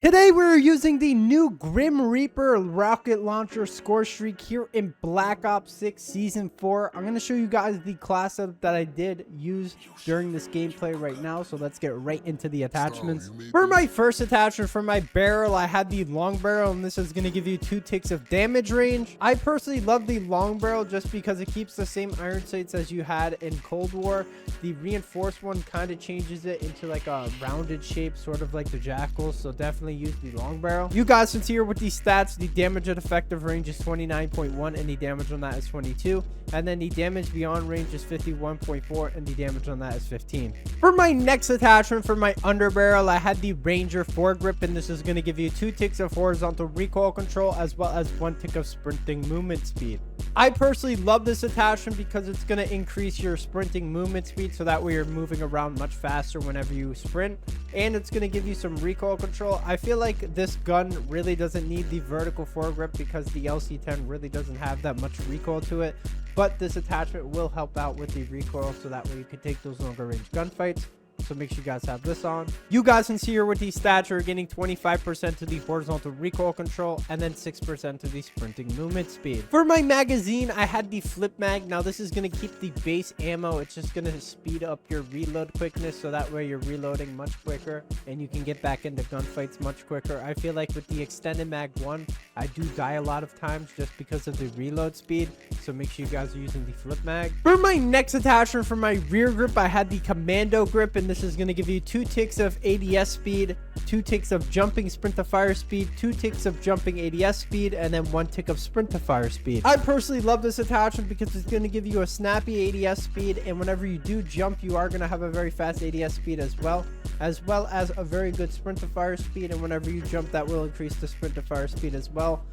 Today we're using the new Grim Reaper rocket launcher ScoreStreak here in Black Ops 6 Season 4. I'm going to show you guys the class setup that I did use during this gameplay right now. So let's get right into the attachments. For my first attachment, for my barrel, I had the long barrel, and this is going to give you 2 ticks of damage range. I personally love the long barrel just because it keeps the same iron sights as you had in Cold War. The reinforced one kind of changes it into like a rounded shape, sort of like the Jackal. So definitely use the long barrel. You guys can see here with these stats, the damage at effective range is 29.1 and the damage on that is 22, and then the damage beyond range is 51.4 and the damage on that is 15. For my next attachment, for my underbarrel, I had the Ranger foregrip, and this is going to give you 2 ticks of horizontal recoil control as well as 1 tick of sprinting movement speed. I personally love this attachment because it's going to increase your sprinting movement speed, so that way you're moving around much faster whenever you sprint, and it's going to give you some recoil control. I feel like this gun really doesn't need the vertical foregrip because the LC10 really doesn't have that much recoil to it, but this attachment will help out with the recoil, so that way you can take those longer range gunfights. So make sure you guys have this on. You guys can see here with these stats, you're getting 25% to the horizontal recoil control and then 6% to the sprinting movement speed. For my magazine, I had the flip mag. Now this is going to keep the base ammo. It's just going to speed up your reload quickness, so that way you're reloading much quicker and you can get back into gunfights much quicker. I feel like with the extended mag 1, I do die a lot of times just because of the reload speed. So make sure you guys are using the flip mag. For my next attachment, for my rear grip, I had the commando grip, and this is going to give you 2 ticks of ADS speed, 2 ticks of jumping sprint to fire speed, 2 ticks of jumping ADS speed, and then 1 tick of sprint to fire speed. I personally love this attachment because it's going to give you a snappy ADS speed, and whenever you do jump, you are going to have a very fast ADS speed as well as a very good sprint to fire speed, and whenever you jump, that will increase the sprint to fire speed as well.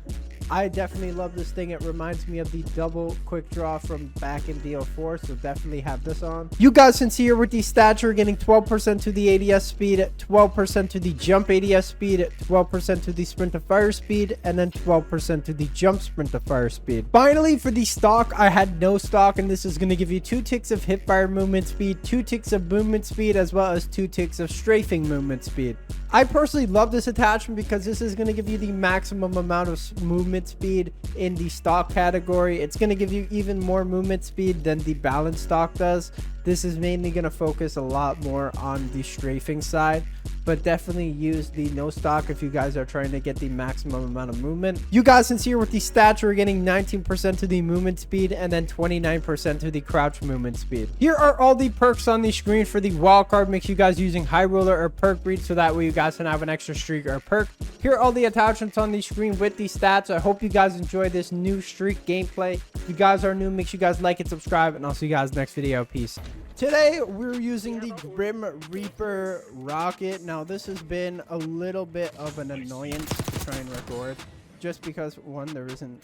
I definitely love this thing. It reminds me of the double quick draw from back in BO4, so definitely have this on. You guys can see here with the stats, you're getting 12% to the ADS speed, 12% to the jump ADS speed, 12% to the sprint to fire speed, and then 12% to the jump sprint to fire speed. Finally, for the stock, I had no stock, and this is going to give you 2 ticks of hip fire movement speed, 2 ticks of movement speed, as well as 2 ticks of strafing movement speed. I personally love this attachment because this is going to give you the maximum amount of movement speed in the stock category. It's going to give you even more movement speed than the balanced stock does. This is mainly going to focus a lot more on the strafing side, but definitely use the no stock if you guys are trying to get the maximum amount of movement. You guys can see here with the stats, we're getting 19% to the movement speed and then 29% to the crouch movement speed. Here are all the perks on the screen for the wildcard. Make sure you guys using high roller or perk breed, so that way you guys can have an extra streak or perk. Here are all the attachments on the screen with the stats. I hope you guys enjoy this new streak gameplay. If you guys are new, make sure you guys like and subscribe, and I'll see you guys next video. Peace. Today we're using the Grim Reaper rocket. Now this has been a little bit of an annoyance to try and record, just because one, there isn't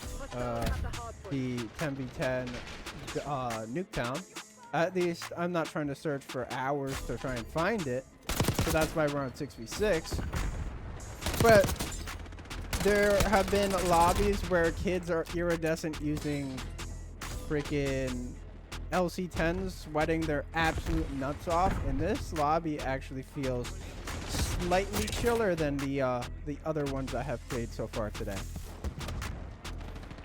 the 10v10 Nuketown. At least I'm not trying to search for hours to try and find it, so that's why we're on 6v6. But there have been lobbies where kids are iridescent using freaking LC10s, sweating their absolute nuts off, and this lobby actually feels slightly chiller than the other ones I have played so far today.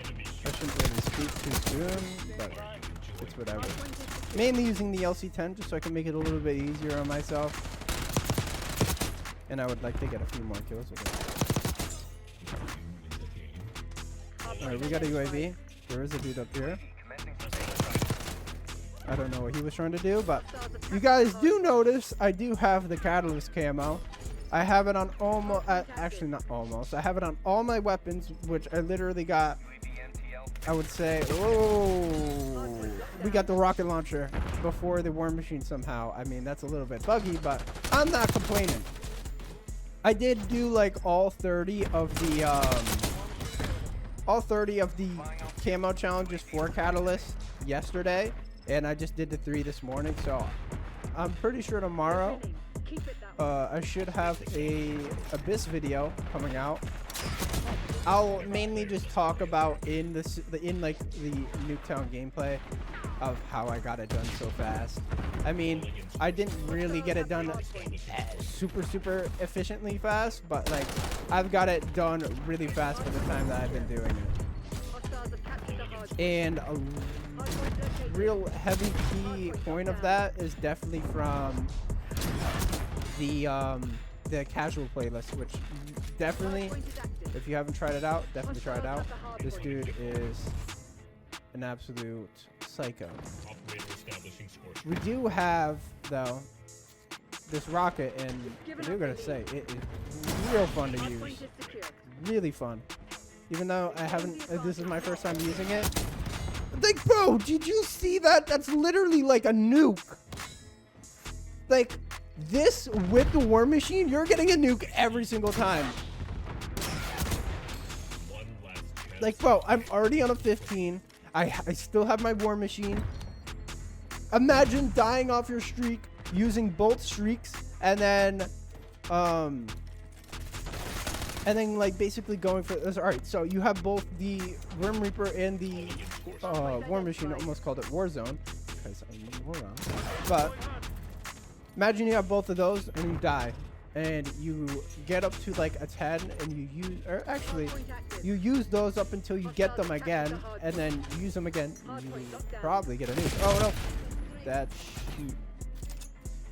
I shouldn't really speak too soon, but it's whatever. Mainly using the LC10 just so I can make it a little bit easier on myself, and I would like to get a few more kills with it. Alright, we got a UAV. There is a dude up here. I don't know what he was trying to do, but you guys do notice I do have the catalyst camo. I have it on almost, actually not almost, I have it on all my weapons, which I literally got, I would say, oh, we got the rocket launcher before the war machine somehow. I mean, that's a little bit buggy, but I'm not complaining. I did do like all 30 of the camo challenges for catalyst yesterday, and I just did the 3 this morning, so I'm pretty sure tomorrow I should have a Abyss video coming out. I'll mainly just talk about in the Nuketown gameplay, of how I got it done so fast. I mean, I didn't really get it done super efficiently fast, but like I've got it done really fast for the time that I've been doing it. And a real heavy key point of that is definitely from the casual playlist, which definitely, if you haven't tried it out, definitely try it out. This dude is an absolute psycho. We do have, though, this rocket, and I do gotta say, it is real fun to use. Really fun. Even though I haven't, this is my first time using it. Like, bro, did you see that? That's literally like a nuke. Like, this with the war machine, you're getting a nuke every single time. Like, bro, I'm already on a 15. I still have my war machine. Imagine dying off your streak using both streaks and then like basically going for this. All right, so you have both the Grim Reaper and the war machine. I almost called it Warzone because I need war on. But imagine you have both of those and you die. And you get up to like a 10 and you use, or actually you use those up until you get them again, and then you use them again. You probably get a nuke. Oh no, that's shoot.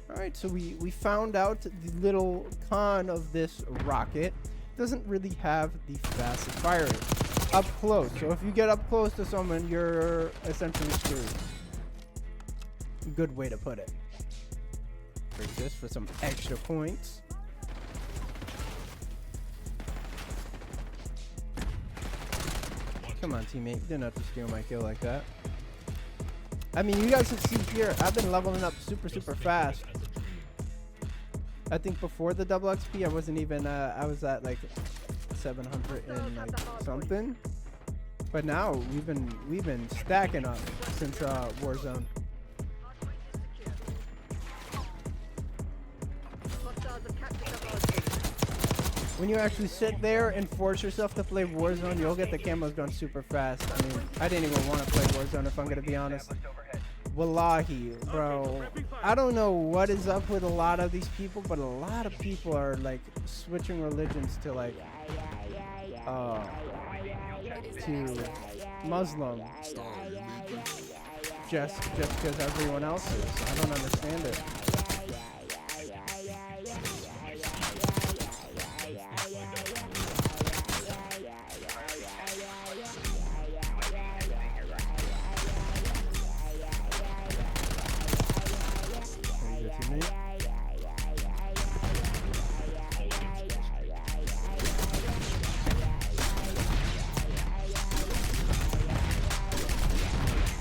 All right, so we found out the little con of this rocket. Doesn't really have the fastest fire rate up close. So if you get up close to someone, you're essentially screwed. Good way to put it. Break this for some extra points. Come on, teammate. You didn't have to steal my kill like that. I mean, you guys can see here, I've been leveling up super fast. I think before the double XP, I wasn't even, I was at like 700 and like something. But now we've been stacking up since Warzone. When you actually sit there and force yourself to play Warzone, you'll get the camos done super fast. I mean, I didn't even want to play Warzone if I'm gonna be honest. Wallahi, bro. I don't know what is up with a lot of these people, but a lot of people are like switching religions to like to Muslim just because everyone else is. I don't understand it.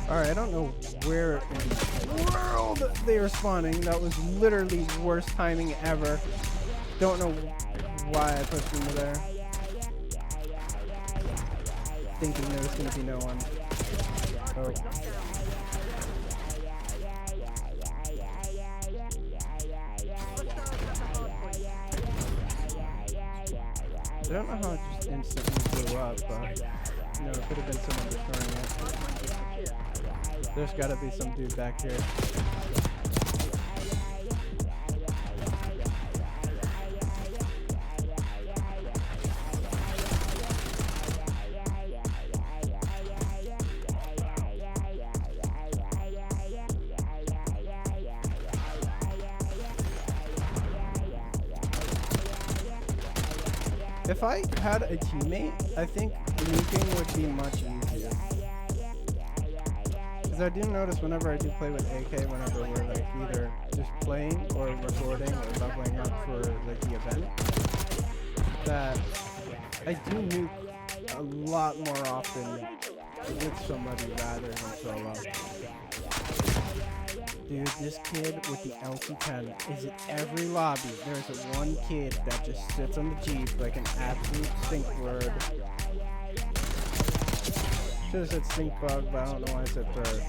Alright, I don't know where in the world they are spawning. That was literally worst timing ever. Don't know why I pushed into there. Thinking there was going to be no one. Oh. I don't know how it just instantly blew up, but no, it could have been someone destroying it. There's gotta be some dude back here. If I had a teammate, I think nuking would be much easier. Because I do notice whenever I do play with AK, whenever we're like either just playing or recording or leveling up for like the event, that I do nuke a lot more often with somebody rather than solo. Dude, this kid with the LC10 is in every lobby. There's one kid that just sits on the Jeep like an absolute stink bird. Should've said stink bug, but I don't know why I said bird.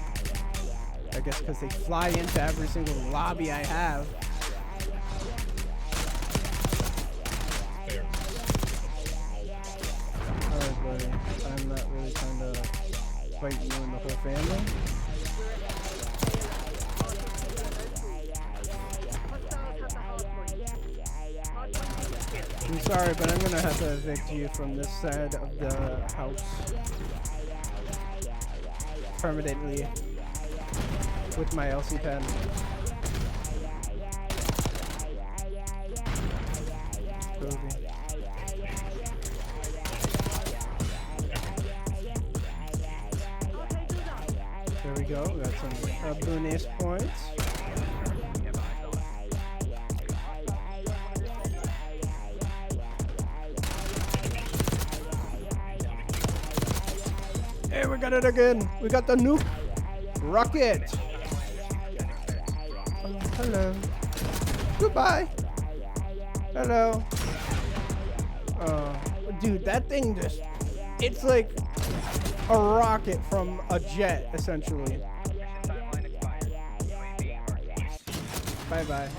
I guess because they fly into every single lobby I have. Alright, buddy. I'm not really trying to fight you and the whole family. Sorry, but I'm gonna have to evict you from this side of the house permanently with my LC pen. There we go. We got some bonus points. Hey, we got it again. We got the nuke rocket. Oh, hello. Goodbye. Hello. Dude, that thing just, it's like a rocket from a jet, essentially. Bye-bye.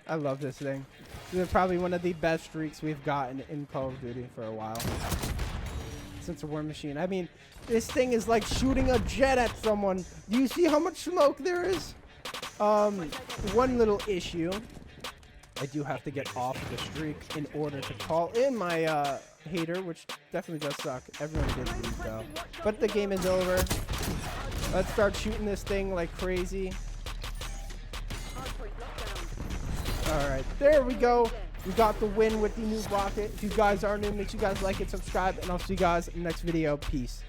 I love this thing. This is probably one of the best streaks we've gotten in Call of Duty for a while. Since a War Machine. I mean, this thing is like shooting a jet at someone. Do you see how much smoke there is? One little issue. I do have to get off the streak in order to call in my hater, which definitely does suck. Everyone did leave though. But the game is over. Let's start shooting this thing like crazy. Alright, there we go. We got the win with the new rocket. If you guys are new, make sure you guys like it, subscribe, and I'll see you guys in the next video. Peace.